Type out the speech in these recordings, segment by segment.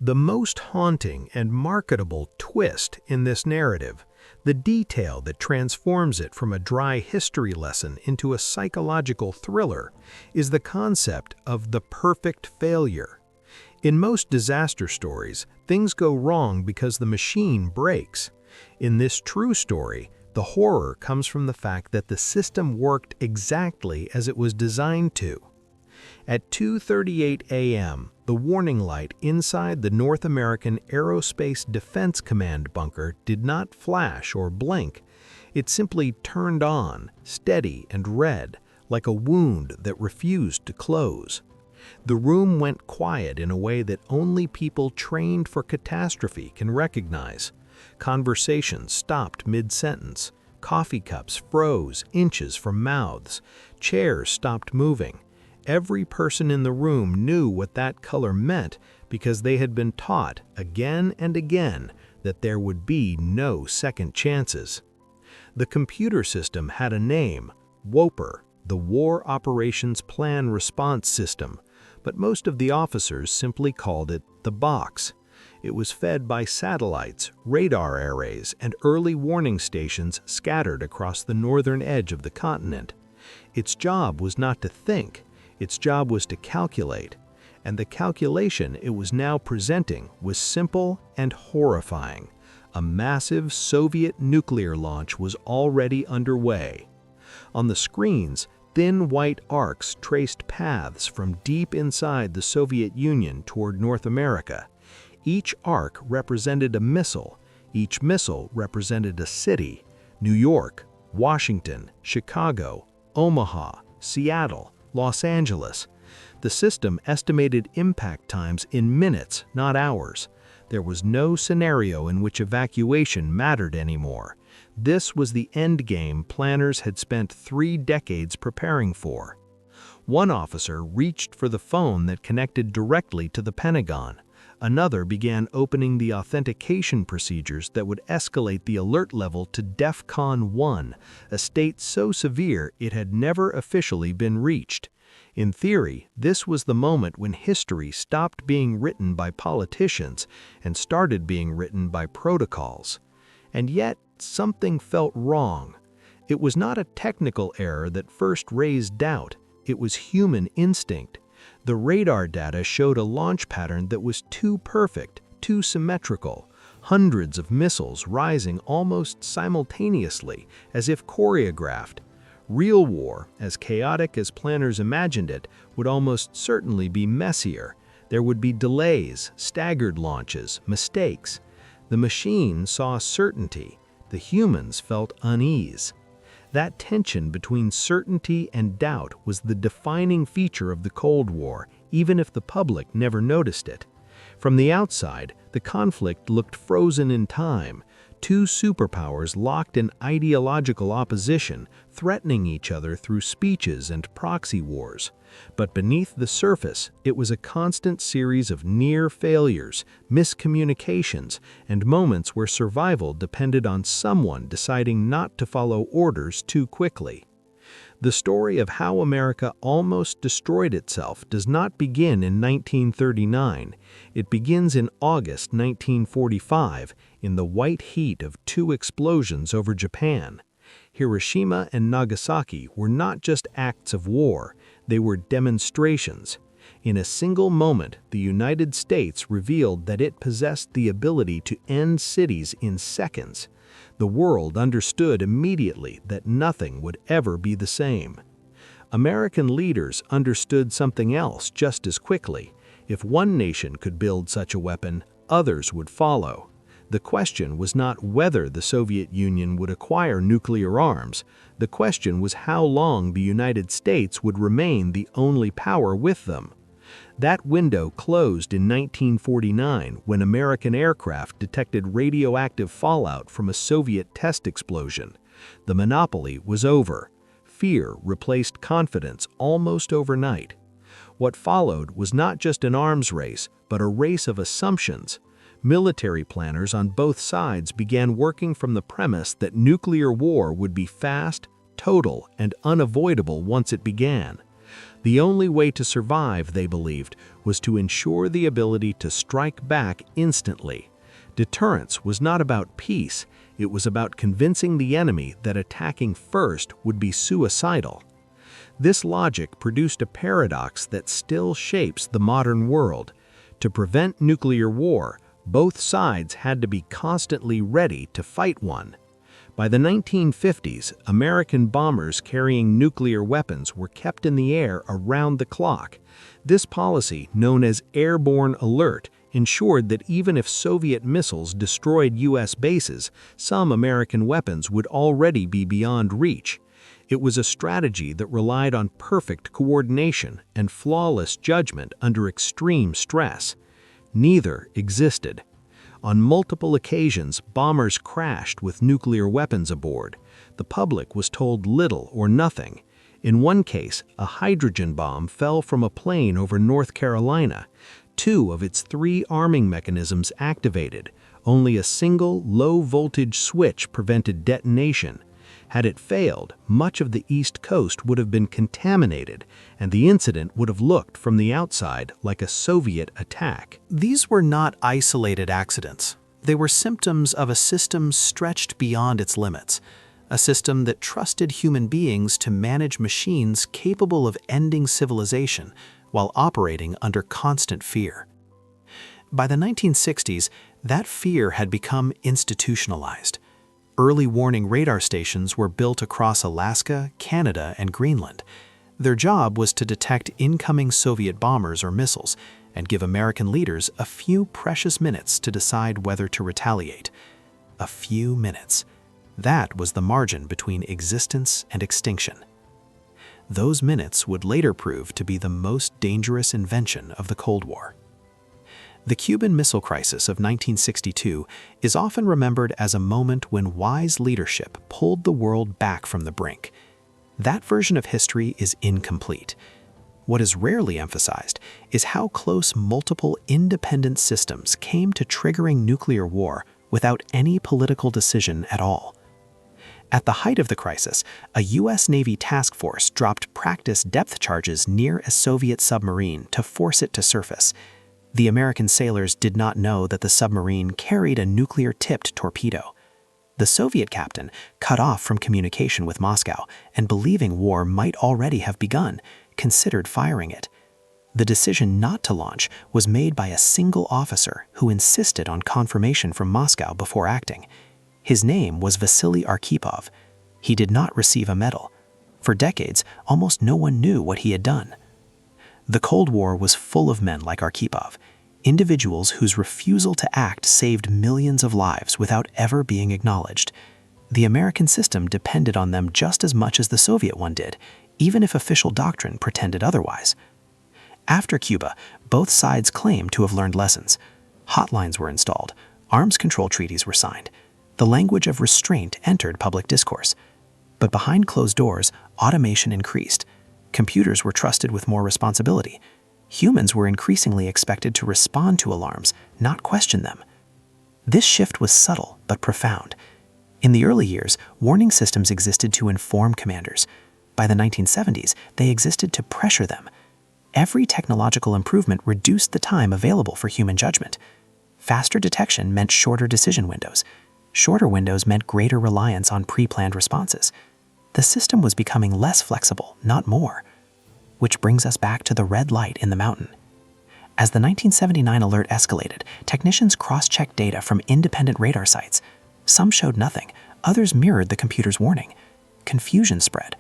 The most haunting and marketable twist in this narrative, the detail that transforms it from a dry history lesson into a psychological thriller, is the concept of the perfect failure. In most disaster stories, things go wrong because the machine breaks. In this true story, the horror comes from the fact that the system worked exactly as it was designed to. At 2:38 a.m., the warning light inside the North American Aerospace Defense Command bunker did not flash or blink. It simply turned on, steady and red, like a wound that refused to close. The room went quiet in a way that only people trained for catastrophe can recognize. Conversations stopped mid-sentence. Coffee cups froze inches from mouths. Chairs stopped moving. Every person in the room knew what that color meant because they had been taught again and again that there would be no second chances. The computer system had a name, WOPR, the War Operations Plan Response System, but most of the officers simply called it the box. It was fed by satellites, radar arrays, and early warning stations scattered across the northern edge of the continent. Its job was not to think. Its job was to calculate, and the calculation it was now presenting was simple and horrifying. A massive Soviet nuclear launch was already underway. On the screens, thin white arcs traced paths from deep inside the Soviet Union toward North America. Each arc represented a missile. Each missile represented a city: New York, Washington, Chicago, Omaha, Seattle, Los Angeles. The system estimated impact times in minutes, not hours. There was no scenario in which evacuation mattered anymore. This was the endgame planners had spent 3 decades preparing for. One officer reached for the phone that connected directly to the Pentagon. Another began opening the authentication procedures that would escalate the alert level to DEFCON 1, a state so severe it had never officially been reached. In theory, this was the moment when history stopped being written by politicians and started being written by protocols. And yet, something felt wrong. It was not a technical error that first raised doubt. It was human instinct. The radar data showed a launch pattern that was too perfect, too symmetrical. Hundreds of missiles rising almost simultaneously, as if choreographed. Real war, as chaotic as planners imagined it, would almost certainly be messier. There would be delays, staggered launches, mistakes. The machine saw certainty. The humans felt unease. That tension between certainty and doubt was the defining feature of the Cold War, even if the public never noticed it. From the outside, the conflict looked frozen in time. 2 superpowers locked in ideological opposition, threatening each other through speeches and proxy wars. But beneath the surface, it was a constant series of near failures, miscommunications, and moments where survival depended on someone deciding not to follow orders too quickly. The story of how America almost destroyed itself does not begin in 1939. It begins in August 1945, in the white heat of 2 explosions over Japan. Hiroshima and Nagasaki were not just acts of war, they were demonstrations. In a single moment, the United States revealed that it possessed the ability to end cities in seconds. The world understood immediately that nothing would ever be the same. American leaders understood something else just as quickly. If one nation could build such a weapon, others would follow. The question was not whether the Soviet Union would acquire nuclear arms. The question was how long the United States would remain the only power with them. That window closed in 1949 when American aircraft detected radioactive fallout from a Soviet test explosion. The monopoly was over. Fear replaced confidence almost overnight. What followed was not just an arms race, but a race of assumptions. Military planners on both sides began working from the premise that nuclear war would be fast, total, and unavoidable once it began. The only way to survive, they believed, was to ensure the ability to strike back instantly. Deterrence was not about peace, it was about convincing the enemy that attacking first would be suicidal. This logic produced a paradox that still shapes the modern world. To prevent nuclear war, both sides had to be constantly ready to fight one. By the 1950s, American bombers carrying nuclear weapons were kept in the air around the clock. This policy, known as airborne alert, ensured that even if Soviet missiles destroyed U.S. bases, some American weapons would already be beyond reach. It was a strategy that relied on perfect coordination and flawless judgment under extreme stress. Neither existed. On multiple occasions, bombers crashed with nuclear weapons aboard. The public was told little or nothing. In one case, a hydrogen bomb fell from a plane over North Carolina. 2 of its 3 arming mechanisms activated. Only a single low-voltage switch prevented detonation. Had it failed, much of the East Coast would have been contaminated, and the incident would have looked from the outside like a Soviet attack. These were not isolated accidents. They were symptoms of a system stretched beyond its limits, a system that trusted human beings to manage machines capable of ending civilization while operating under constant fear. By the 1960s, that fear had become institutionalized. Early warning radar stations were built across Alaska, Canada, and Greenland. Their job was to detect incoming Soviet bombers or missiles and give American leaders a few precious minutes to decide whether to retaliate. A few minutes. That was the margin between existence and extinction. Those minutes would later prove to be the most dangerous invention of the Cold War. The Cuban Missile Crisis of 1962 is often remembered as a moment when wise leadership pulled the world back from the brink. That version of history is incomplete. What is rarely emphasized is how close multiple independent systems came to triggering nuclear war without any political decision at all. At the height of the crisis, a U.S. Navy task force dropped practice depth charges near a Soviet submarine to force it to surface. The American sailors did not know that the submarine carried a nuclear-tipped torpedo. The Soviet captain, cut off from communication with Moscow and believing war might already have begun, considered firing it. The decision not to launch was made by a single officer who insisted on confirmation from Moscow before acting. His name was Vasily Arkhipov. He did not receive a medal. For decades, almost no one knew what he had done. The Cold War was full of men like Arkhipov, individuals whose refusal to act saved millions of lives without ever being acknowledged. The American system depended on them just as much as the Soviet one did, even if official doctrine pretended otherwise. After Cuba, both sides claimed to have learned lessons. Hotlines were installed, arms control treaties were signed. The language of restraint entered public discourse. But behind closed doors, automation increased. Computers were trusted with more responsibility. Humans were increasingly expected to respond to alarms, not question them. This shift was subtle but profound. In the early years, warning systems existed to inform commanders. By the 1970s, they existed to pressure them. Every technological improvement reduced the time available for human judgment. Faster detection meant shorter decision windows. Shorter windows meant greater reliance on pre-planned responses. The system was becoming less flexible, not more. Which brings us back to the red light in the mountain. As the 1979 alert escalated, technicians cross-checked data from independent radar sites. Some showed nothing, others mirrored the computer's warning. Confusion spread.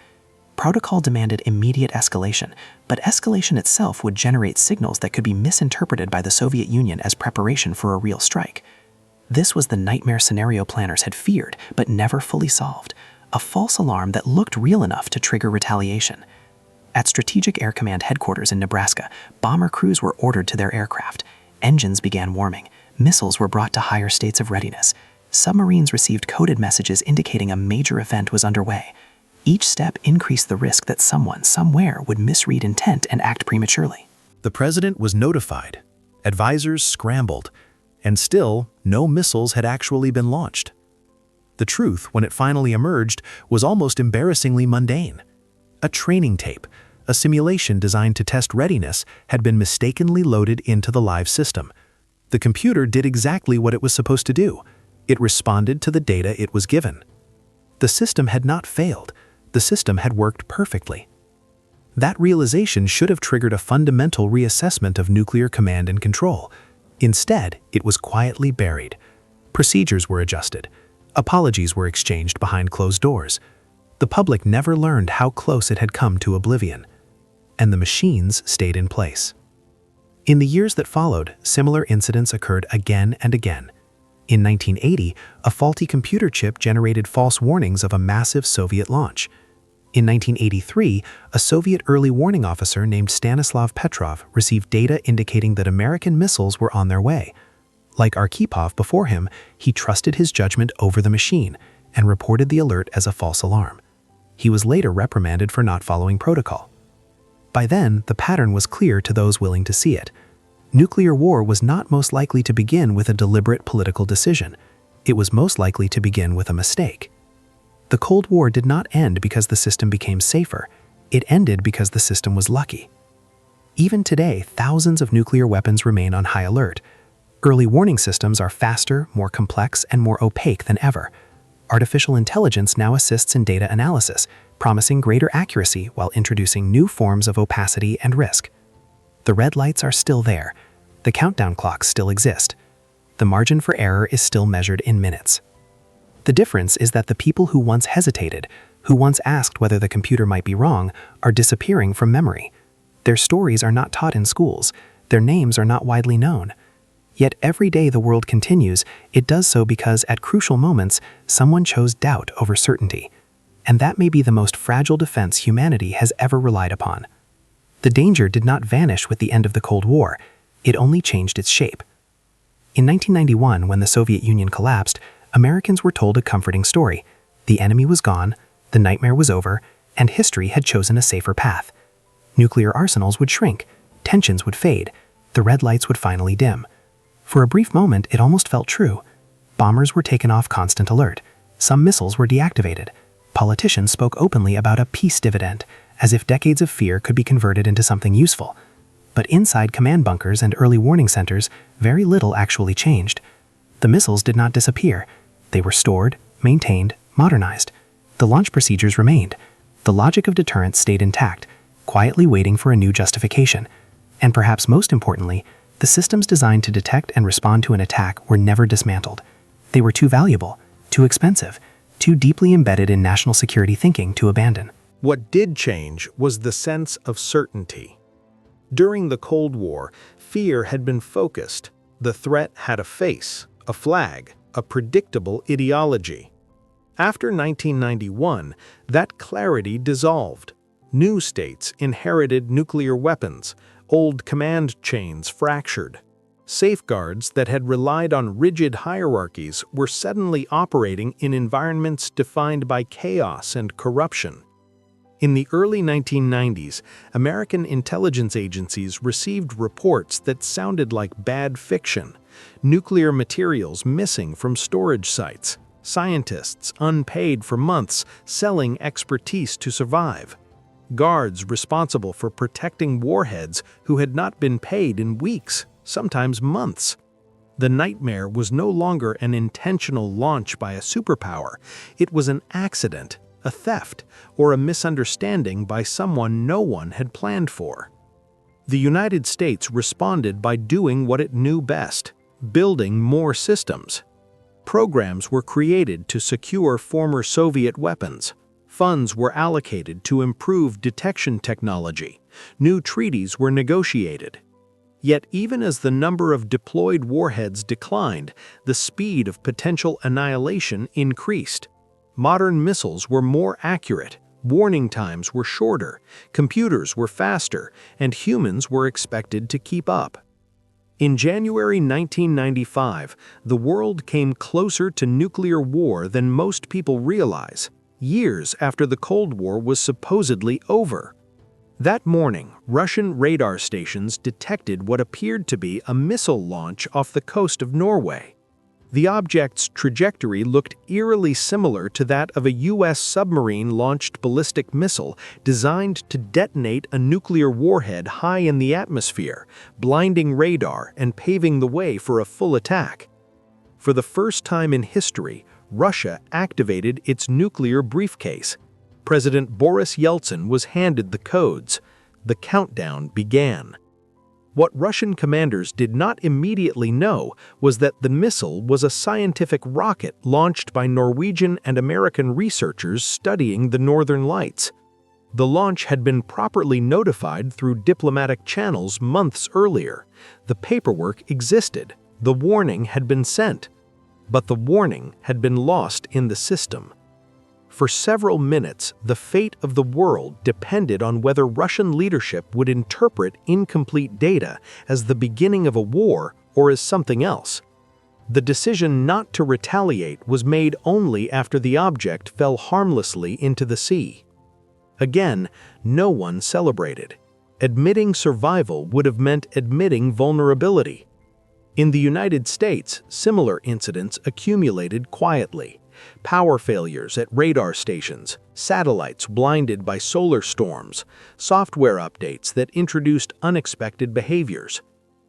Protocol demanded immediate escalation, but escalation itself would generate signals that could be misinterpreted by the Soviet Union as preparation for a real strike. This was the nightmare scenario planners had feared, but never fully solved. A false alarm that looked real enough to trigger retaliation. At Strategic Air Command headquarters in Nebraska, bomber crews were ordered to their aircraft. Engines began warming. Missiles were brought to higher states of readiness. Submarines received coded messages indicating a major event was underway. Each step increased the risk that someone, somewhere, would misread intent and act prematurely. The president was notified. Advisors scrambled. And still, no missiles had actually been launched. The truth, when it finally emerged, was almost embarrassingly mundane. A training tape, a simulation designed to test readiness had been mistakenly loaded into the live system. The computer did exactly what it was supposed to do. It responded to the data it was given. The system had not failed. The system had worked perfectly. That realization should have triggered a fundamental reassessment of nuclear command and control. Instead, it was quietly buried. Procedures were adjusted. Apologies were exchanged behind closed doors. The public never learned how close it had come to oblivion. And the machines stayed in place. In the years that followed, similar incidents occurred again and again. In 1980, a faulty computer chip generated false warnings of a massive Soviet launch. In 1983, a Soviet early warning officer named Stanislav Petrov received data indicating that American missiles were on their way. Like Arkhipov before him, he trusted his judgment over the machine and reported the alert as a false alarm. He was later reprimanded for not following protocol. By then, the pattern was clear to those willing to see it. Nuclear war was not most likely to begin with a deliberate political decision. It was most likely to begin with a mistake. The Cold War did not end because the system became safer. It ended because the system was lucky. Even today, thousands of nuclear weapons remain on high alert. Early warning systems are faster, more complex, and more opaque than ever. Artificial intelligence now assists in data analysis, promising greater accuracy while introducing new forms of opacity and risk. The red lights are still there. The countdown clocks still exist. The margin for error is still measured in minutes. The difference is that the people who once hesitated, who once asked whether the computer might be wrong, are disappearing from memory. Their stories are not taught in schools. Their names are not widely known. Yet every day the world continues, it does so because at crucial moments, someone chose doubt over certainty. And that may be the most fragile defense humanity has ever relied upon. The danger did not vanish with the end of the Cold War. It only changed its shape. In 1991, when the Soviet Union collapsed, Americans were told a comforting story. The enemy was gone, the nightmare was over, and history had chosen a safer path. Nuclear arsenals would shrink, tensions would fade, the red lights would finally dim. For a brief moment, it almost felt true. Bombers were taken off constant alert. Some missiles were deactivated. Politicians spoke openly about a peace dividend, as if decades of fear could be converted into something useful. But inside command bunkers and early warning centers, very little actually changed. The missiles did not disappear. They were stored, maintained, modernized. The launch procedures remained. The logic of deterrence stayed intact, quietly waiting for a new justification. And perhaps most importantly, the systems designed to detect and respond to an attack were never dismantled. They were too valuable, too expensive, too deeply embedded in national security thinking to abandon. What did change was the sense of certainty. During the Cold War, fear had been focused. The threat had a face, a flag, a predictable ideology. After 1991, that clarity dissolved. New states inherited nuclear weapons. Old command chains fractured. Safeguards that had relied on rigid hierarchies were suddenly operating in environments defined by chaos and corruption. In the early 1990s, American intelligence agencies received reports that sounded like bad fiction. Nuclear materials missing from storage sites. Scientists unpaid for months, selling expertise to survive. Guards responsible for protecting warheads who had not been paid in weeks, sometimes months. The nightmare was no longer an intentional launch by a superpower. It was an accident, a theft, or a misunderstanding by someone no one had planned for. The United States responded by doing what it knew best, building more systems. Programs were created to secure former Soviet weapons. Funds were allocated to improve detection technology. New treaties were negotiated. Yet even as the number of deployed warheads declined, the speed of potential annihilation increased. Modern missiles were more accurate, warning times were shorter, computers were faster, and humans were expected to keep up. In January 1995, the world came closer to nuclear war than most people realize, years after the Cold War was supposedly over. That morning, Russian radar stations detected what appeared to be a missile launch off the coast of Norway. The object's trajectory looked eerily similar to that of a U.S. submarine-launched ballistic missile designed to detonate a nuclear warhead high in the atmosphere, blinding radar and paving the way for a full attack. For the first time in history, Russia activated its nuclear briefcase. President Boris Yeltsin was handed the codes. The countdown began. What Russian commanders did not immediately know was that the missile was a scientific rocket launched by Norwegian and American researchers studying the Northern Lights. The launch had been properly notified through diplomatic channels months earlier. The paperwork existed. The warning had been sent. But the warning had been lost in the system. For several minutes, the fate of the world depended on whether Russian leadership would interpret incomplete data as the beginning of a war or as something else. The decision not to retaliate was made only after the object fell harmlessly into the sea. Again, no one celebrated. Admitting survival would have meant admitting vulnerability. In the United States, similar incidents accumulated quietly. Power failures at radar stations, satellites blinded by solar storms, software updates that introduced unexpected behaviors.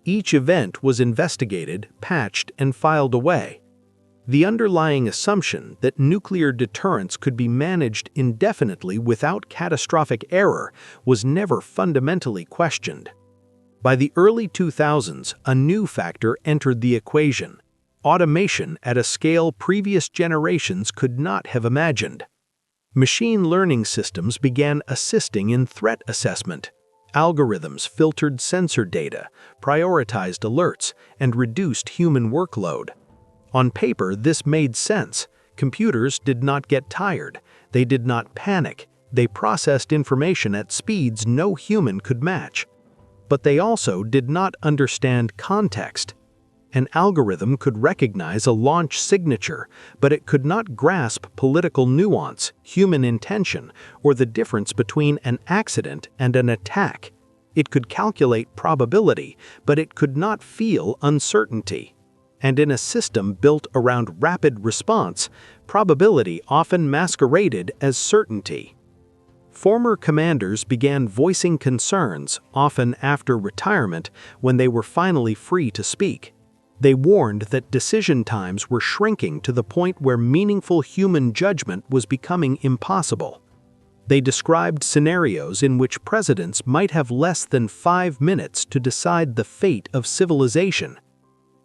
Each event was investigated, patched, and filed away. The underlying assumption that nuclear deterrence could be managed indefinitely without catastrophic error was never fundamentally questioned. By the early 2000s, a new factor entered the equation: automation at a scale previous generations could not have imagined. Machine learning systems began assisting in threat assessment. Algorithms filtered sensor data, prioritized alerts, and reduced human workload. On paper, this made sense. Computers did not get tired. They did not panic. They processed information at speeds no human could match. But they also did not understand context. An algorithm could recognize a launch signature, but it could not grasp political nuance, human intention, or the difference between an accident and an attack. It could calculate probability, but it could not feel uncertainty. And in a system built around rapid response, probability often masqueraded as certainty. Former commanders began voicing concerns, often after retirement, when they were finally free to speak. They warned that decision times were shrinking to the point where meaningful human judgment was becoming impossible. They described scenarios in which presidents might have less than 5 minutes to decide the fate of civilization.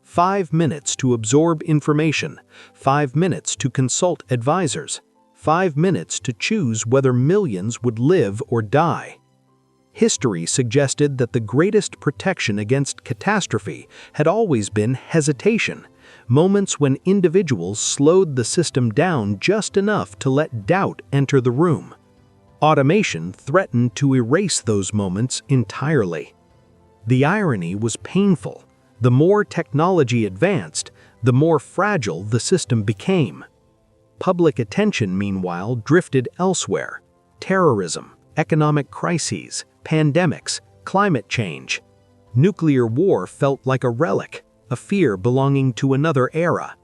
5 minutes to absorb information, 5 minutes to consult advisors, 5 minutes to choose whether millions would live or die. History suggested that the greatest protection against catastrophe had always been hesitation, moments when individuals slowed the system down just enough to let doubt enter the room. Automation threatened to erase those moments entirely. The irony was painful. The more technology advanced, the more fragile the system became. Public attention, meanwhile, drifted elsewhere. Terrorism, economic crises, pandemics, climate change. Nuclear war felt like a relic, a fear belonging to another era.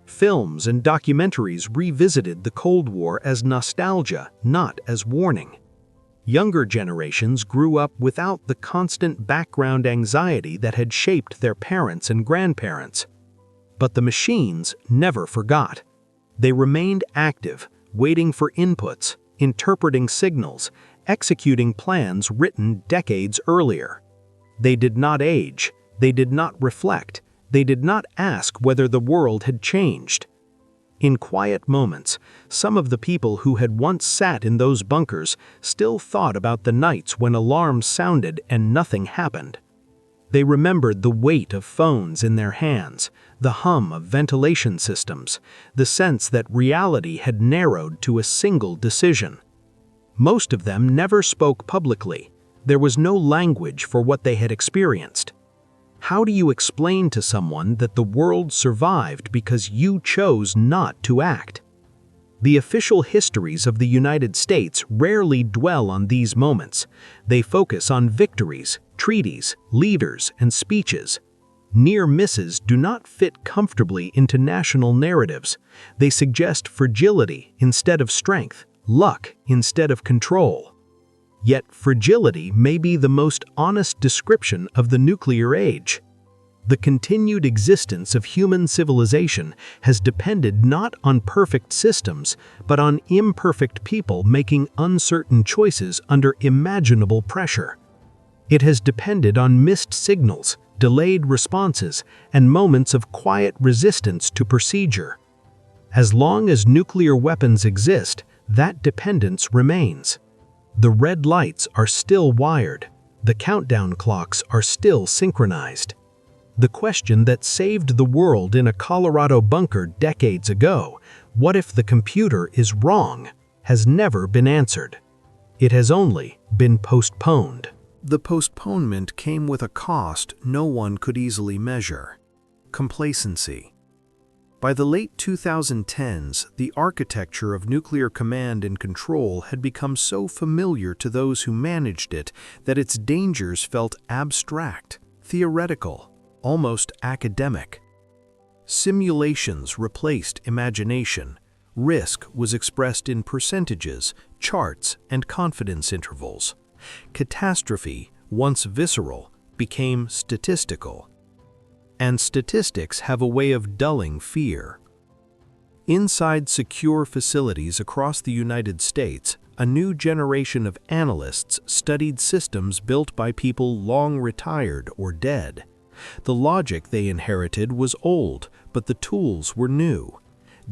Films and documentaries revisited the Cold War as nostalgia, not as warning. Younger generations grew up without the constant background anxiety that had shaped their parents and grandparents. But the machines never forgot. They remained active, waiting for inputs, interpreting signals, executing plans written decades earlier. They did not age, they did not reflect, they did not ask whether the world had changed. In quiet moments, some of the people who had once sat in those bunkers still thought about the nights when alarms sounded and nothing happened. They remembered the weight of phones in their hands, the hum of ventilation systems, the sense that reality had narrowed to a single decision. Most of them never spoke publicly. There was no language for what they had experienced. How do you explain to someone that the world survived because you chose not to act? The official histories of the United States rarely dwell on these moments. They focus on victories, treaties, leaders, and speeches. Near misses do not fit comfortably into national narratives. They suggest fragility instead of strength, luck instead of control. Yet fragility may be the most honest description of the nuclear age. The continued existence of human civilization has depended not on perfect systems, but on imperfect people making uncertain choices under imaginable pressure. It has depended on missed signals, delayed responses, and moments of quiet resistance to procedure. As long as nuclear weapons exist, that dependence remains. The red lights are still wired. The countdown clocks are still synchronized. The question that saved the world in a Colorado bunker decades ago, what if the computer is wrong, has never been answered. It has only been postponed. The postponement came with a cost no one could easily measure: complacency. By the late 2010s, the architecture of nuclear command and control had become so familiar to those who managed it that its dangers felt abstract, theoretical, almost academic. Simulations replaced imagination. Risk was expressed in percentages, charts, and confidence intervals. Catastrophe, once visceral, became statistical. And statistics have a way of dulling fear. Inside secure facilities across the United States, a new generation of analysts studied systems built by people long retired or dead. The logic they inherited was old, but the tools were new.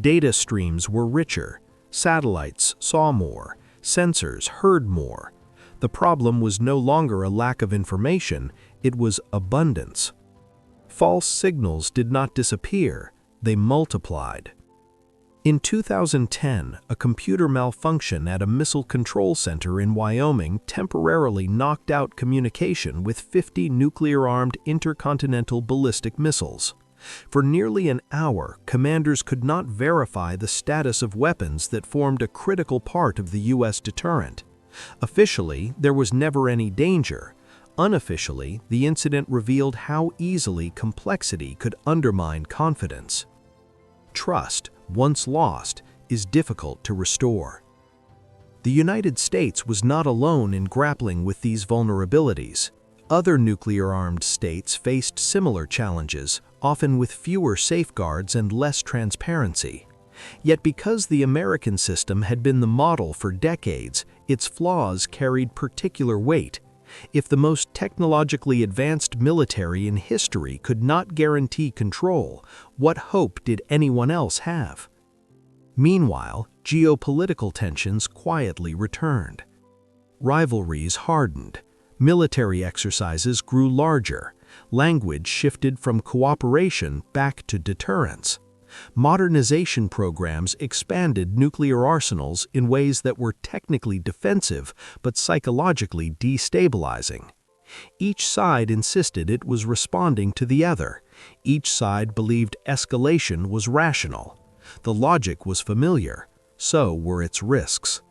Data streams were richer. Satellites saw more. Sensors heard more. The problem was no longer a lack of information, it was abundance. False signals did not disappear, they multiplied. In 2010, a computer malfunction at a missile control center in Wyoming temporarily knocked out communication with 50 nuclear-armed intercontinental ballistic missiles. For nearly an hour, commanders could not verify the status of weapons that formed a critical part of the U.S. deterrent. Officially, there was never any danger. Unofficially, the incident revealed how easily complexity could undermine confidence. Trust, once lost, is difficult to restore. The United States was not alone in grappling with these vulnerabilities. Other nuclear-armed states faced similar challenges, often with fewer safeguards and less transparency. Yet because the American system had been the model for decades, its flaws carried particular weight. If the most technologically advanced military in history could not guarantee control, what hope did anyone else have? Meanwhile, geopolitical tensions quietly returned. Rivalries hardened. Military exercises grew larger. Language shifted from cooperation back to deterrence. Modernization programs expanded nuclear arsenals in ways that were technically defensive but psychologically destabilizing. Each side insisted it was responding to the other. Each side believed escalation was rational. The logic was familiar, so were its risks.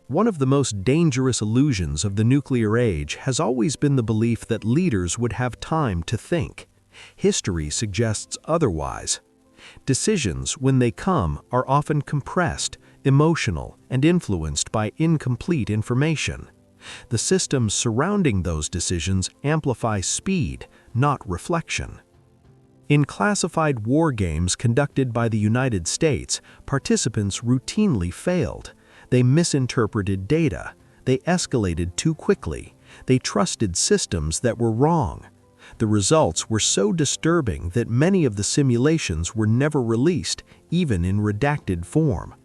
One of the most dangerous illusions of the nuclear age has always been the belief that leaders would have time to think. History suggests otherwise. Decisions, when they come, are often compressed, emotional, and influenced by incomplete information. The systems surrounding those decisions amplify speed, not reflection. In classified war games conducted by the United States, participants routinely failed. They misinterpreted data. They escalated too quickly. They trusted systems that were wrong. The results were so disturbing that many of the simulations were never released, even in redacted form.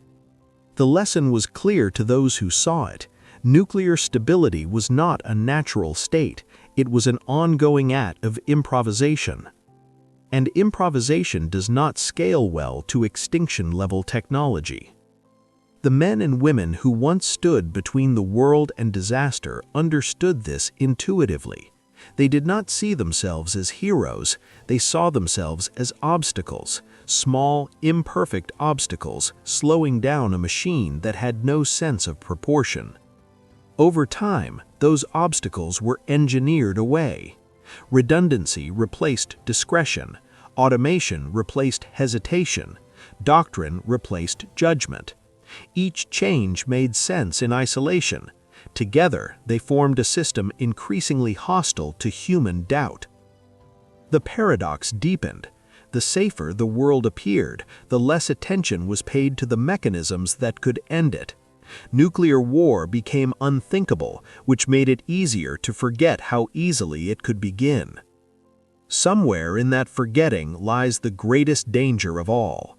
The lesson was clear to those who saw it. Nuclear stability was not a natural state. It was an ongoing act of improvisation. And improvisation does not scale well to extinction-level technology. The men and women who once stood between the world and disaster understood this intuitively. They did not see themselves as heroes, they saw themselves as obstacles, small, imperfect obstacles slowing down a machine that had no sense of proportion. Over time, those obstacles were engineered away. Redundancy replaced discretion, automation replaced hesitation, doctrine replaced judgment. Each change made sense in isolation. Together, they formed a system increasingly hostile to human doubt. The paradox deepened. The safer the world appeared, the less attention was paid to the mechanisms that could end it. Nuclear war became unthinkable, which made it easier to forget how easily it could begin. Somewhere in that forgetting lies the greatest danger of all.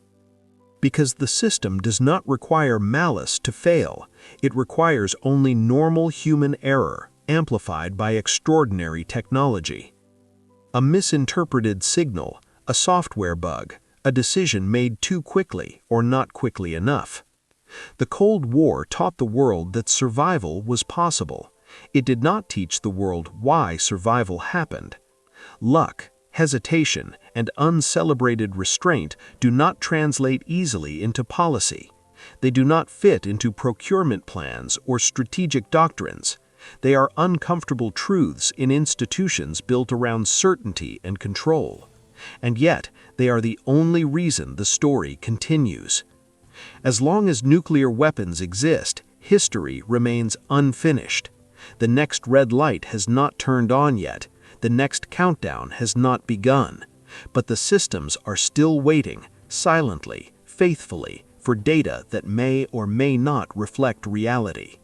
Because the system does not require malice to fail, it requires only normal human error, amplified by extraordinary technology. A misinterpreted signal, a software bug, a decision made too quickly or not quickly enough. The Cold War taught the world that survival was possible. It did not teach the world why survival happened. Luck, hesitation, and uncelebrated restraint do not translate easily into policy. They do not fit into procurement plans or strategic doctrines. They are uncomfortable truths in institutions built around certainty and control. And yet, they are the only reason the story continues. As long as nuclear weapons exist, history remains unfinished. The next red light has not turned on yet. The next countdown has not begun. But the systems are still waiting, silently, faithfully, for data that may or may not reflect reality.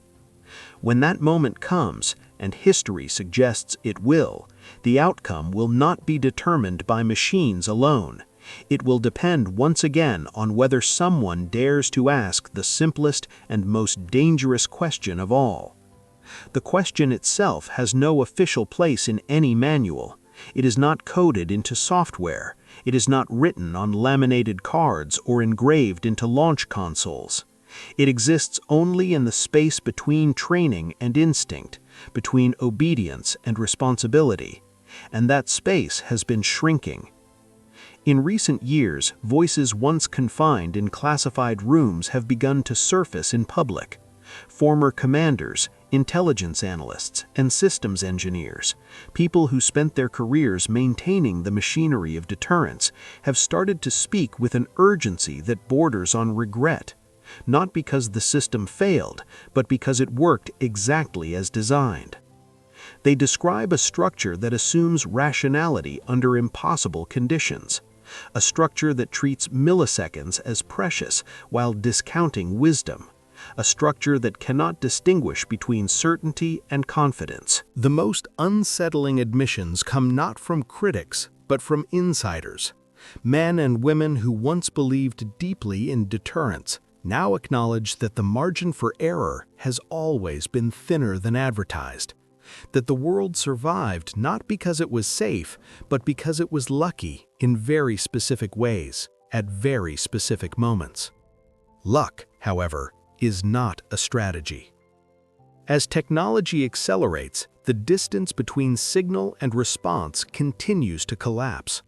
When that moment comes, and history suggests it will, the outcome will not be determined by machines alone. It will depend once again on whether someone dares to ask the simplest and most dangerous question of all. The question itself has no official place in any manual. It is not coded into software. It is not written on laminated cards or engraved into launch consoles. It exists only in the space between training and instinct, between obedience and responsibility, and that space has been shrinking. In recent years, voices once confined in classified rooms have begun to surface in public. Former commanders, intelligence analysts, and systems engineers, people who spent their careers maintaining the machinery of deterrence, have started to speak with an urgency that borders on regret, not because the system failed, but because it worked exactly as designed. They describe a structure that assumes rationality under impossible conditions, a structure that treats milliseconds as precious while discounting wisdom, a structure that cannot distinguish between certainty and confidence. The most unsettling admissions come not from critics, but from insiders. Men and women who once believed deeply in deterrence now acknowledge that the margin for error has always been thinner than advertised, that the world survived not because it was safe, but because it was lucky in very specific ways, at very specific moments. Luck, however, is not a strategy. As technology accelerates, the distance between signal and response continues to collapse.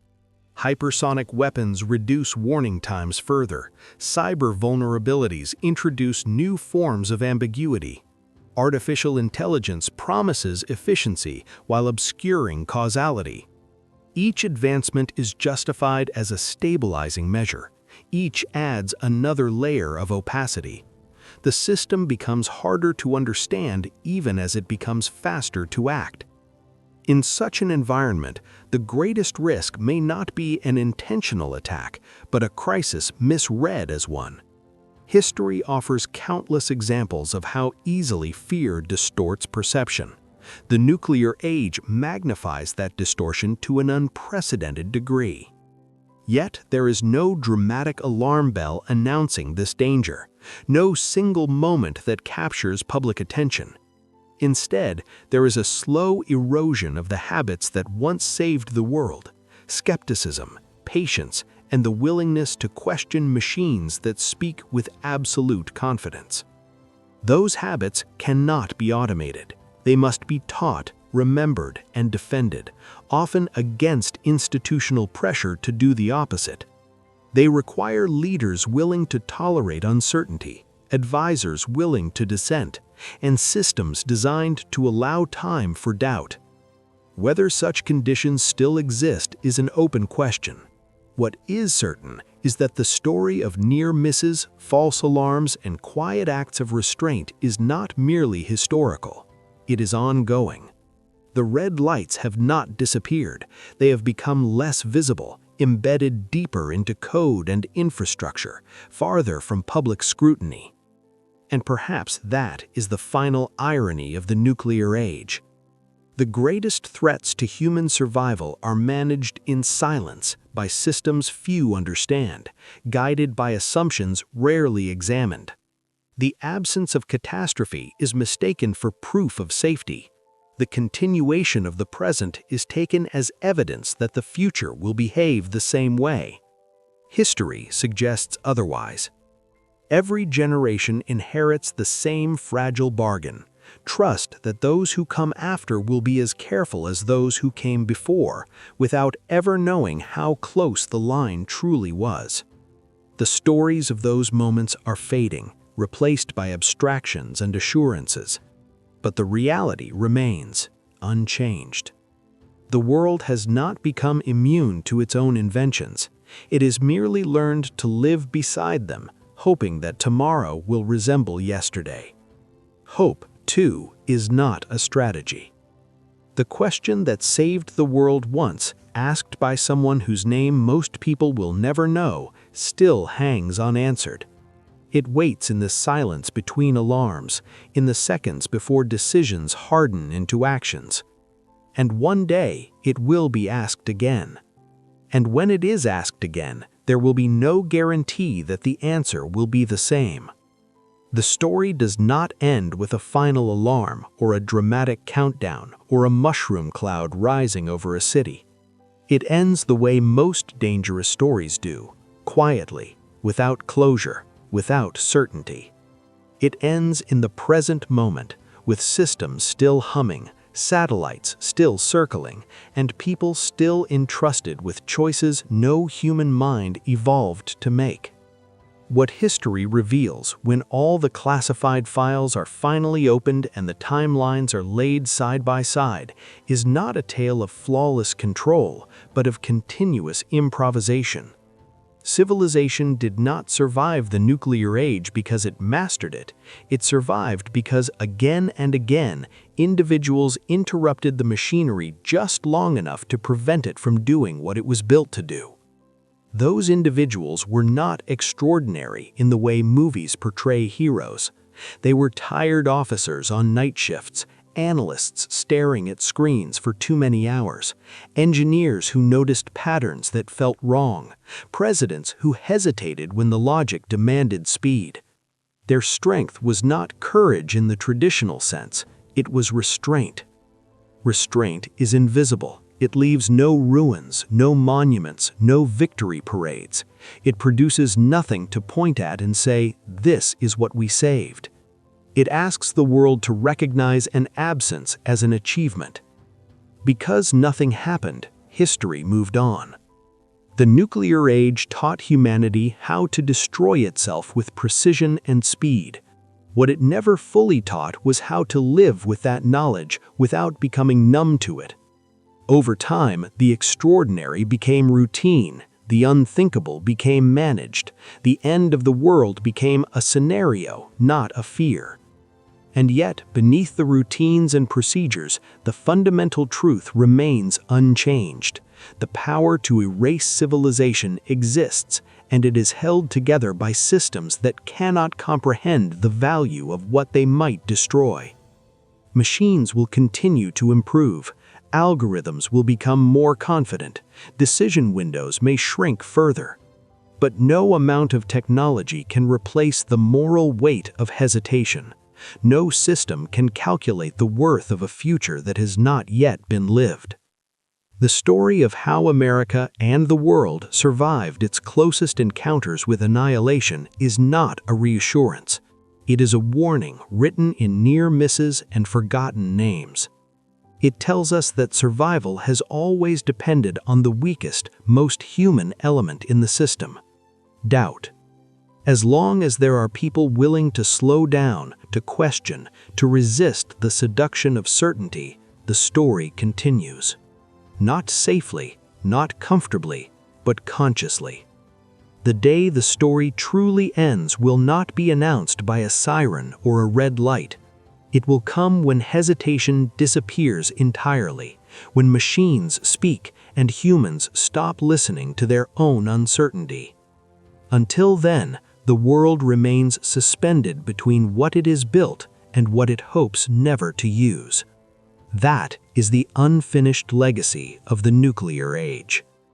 Hypersonic weapons reduce warning times further. Cyber vulnerabilities introduce new forms of ambiguity. Artificial intelligence promises efficiency while obscuring causality. Each advancement is justified as a stabilizing measure. Each adds another layer of opacity. The system becomes harder to understand even as it becomes faster to act. In such an environment, the greatest risk may not be an intentional attack, but a crisis misread as one. History offers countless examples of how easily fear distorts perception. The nuclear age magnifies that distortion to an unprecedented degree. Yet there is no dramatic alarm bell announcing this danger, no single moment that captures public attention. Instead, there is a slow erosion of the habits that once saved the world: skepticism, patience, and the willingness to question machines that speak with absolute confidence. Those habits cannot be automated. They must be taught, remembered, and defended, often against institutional pressure to do the opposite. They require leaders willing to tolerate uncertainty, advisors willing to dissent, and systems designed to allow time for doubt. Whether such conditions still exist is an open question. What is certain is that the story of near misses, false alarms, and quiet acts of restraint is not merely historical. It is ongoing. The red lights have not disappeared. They have become less visible, embedded deeper into code and infrastructure, farther from public scrutiny. And perhaps that is the final irony of the nuclear age. The greatest threats to human survival are managed in silence by systems few understand, guided by assumptions rarely examined. The absence of catastrophe is mistaken for proof of safety. The continuation of the present is taken as evidence that the future will behave the same way. History suggests otherwise. Every generation inherits the same fragile bargain. Trust that those who come after will be as careful as those who came before, without ever knowing how close the line truly was. The stories of those moments are fading, replaced by abstractions and assurances. But the reality remains unchanged. The world has not become immune to its own inventions. It has merely learned to live beside them, hoping that tomorrow will resemble yesterday. Hope, too, is not a strategy. The question that saved the world once, asked by someone whose name most people will never know, still hangs unanswered. It waits in the silence between alarms, in the seconds before decisions harden into actions. And one day, it will be asked again. And when it is asked again, there will be no guarantee that the answer will be the same. The story does not end with a final alarm or a dramatic countdown or a mushroom cloud rising over a city. It ends the way most dangerous stories do, quietly, without closure, without certainty. It ends in the present moment, with systems still humming, satellites still circling, and people still entrusted with choices no human mind evolved to make. What history reveals when all the classified files are finally opened and the timelines are laid side by side is not a tale of flawless control, but of continuous improvisation. Civilization did not survive the nuclear age because it mastered it. It survived because again and again, individuals interrupted the machinery just long enough to prevent it from doing what it was built to do. Those individuals were not extraordinary in the way movies portray heroes. They were tired officers on night shifts, analysts staring at screens for too many hours, engineers who noticed patterns that felt wrong, presidents who hesitated when the logic demanded speed. Their strength was not courage in the traditional sense, it was restraint. Restraint is invisible. It leaves no ruins, no monuments, no victory parades. It produces nothing to point at and say, "This is what we saved." It asks the world to recognize an absence as an achievement. Because nothing happened, history moved on. The nuclear age taught humanity how to destroy itself with precision and speed. What it never fully taught was how to live with that knowledge without becoming numb to it. Over time, the extraordinary became routine, the unthinkable became managed, the end of the world became a scenario, not a fear. And yet, beneath the routines and procedures, the fundamental truth remains unchanged. The power to erase civilization exists, and it is held together by systems that cannot comprehend the value of what they might destroy. Machines will continue to improve. Algorithms will become more confident. Decision windows may shrink further. But no amount of technology can replace the moral weight of hesitation. No system can calculate the worth of a future that has not yet been lived. The story of how America and the world survived its closest encounters with annihilation is not a reassurance. It is a warning written in near misses and forgotten names. It tells us that survival has always depended on the weakest, most human element in the system: doubt. As long as there are people willing to slow down, to question, to resist the seduction of certainty, the story continues. Not safely, not comfortably, but consciously. The day the story truly ends will not be announced by a siren or a red light. It will come when hesitation disappears entirely, when machines speak and humans stop listening to their own uncertainty. Until then, the world remains suspended between what it is built and what it hopes never to use. That is the unfinished legacy of the nuclear age.